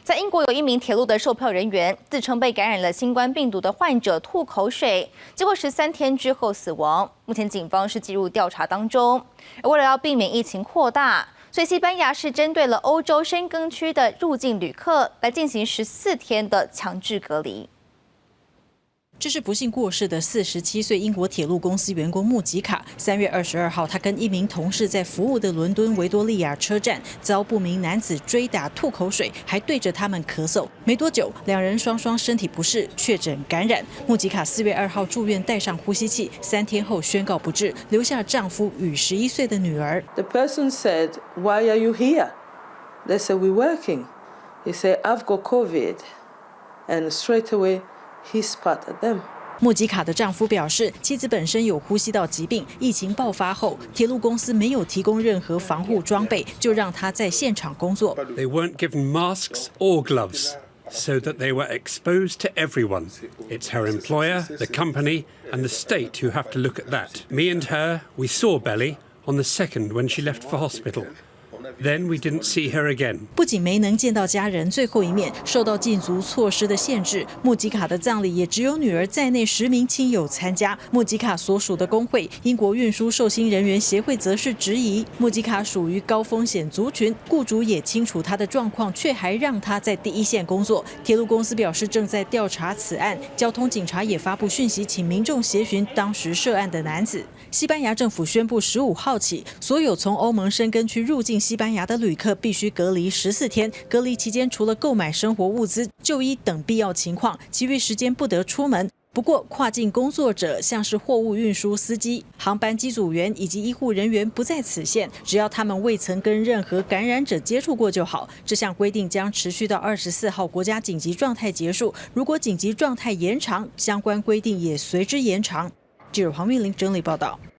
在英国有一名铁路的售票人员自称被感染了新冠病毒的患者吐口水，结果13天之后死亡。目前警方是进入调查当中。而为了要避免疫情扩大，所以西班牙是针对了欧洲申根区的入境旅客来进行14天的强制隔离。这是不幸过世的47岁英国铁路公司员工穆吉卡。3月22号，他跟一名同事在服务的伦敦维多利亚车站遭不明男子追打、吐口水，还对着他们咳嗽。没多久，两人双身体不适，确诊感染。穆吉卡4月2号住院，带上呼吸器，3天后宣告不治，留下丈夫与11岁的女儿。 The person said, "Why are you here?" They said, "We're working." He said, "I've got COVID," and straight away he spat at them. 穆吉卡的丈夫表示，妻子本身有呼吸道疾病，疫情爆发后，铁路公司没有提供任何防护装备，就让她在现场工作。 They weren't given masks or gloves, so that they were exposed to everyone. It's her employer, the company, and the state who have to look at that. Me and her, we saw Belly on the 2nd when she left for hospital. Then we didn't see her again. 不仅没能见到家人最后一面，受到禁足措施的限制，穆吉卡的葬礼也只有女儿在内10名亲友参加。穆吉卡所属的工会英国运输受薪人员协会则是质疑，穆吉卡属于高风险族群，雇主也清楚她的状况，却还让她在第一线工作。铁路公司表示正在调查此案，交通警察也发布讯息，请民众协寻当时涉案的男子。西班牙政府宣布15号起，所有从欧盟申根区入境西班牙的旅客必须隔离14天。隔离期间，除了购买生活物资、就医等必要情况，其余时间不得出门。不过，跨境工作者，像是货物运输司机、航班机组员以及医护人员不在此限，只要他们未曾跟任何感染者接触过就好。这项规定将持续到24号国家紧急状态结束。如果紧急状态延长，相关规定也随之延长。记者黄玉玲整理报道。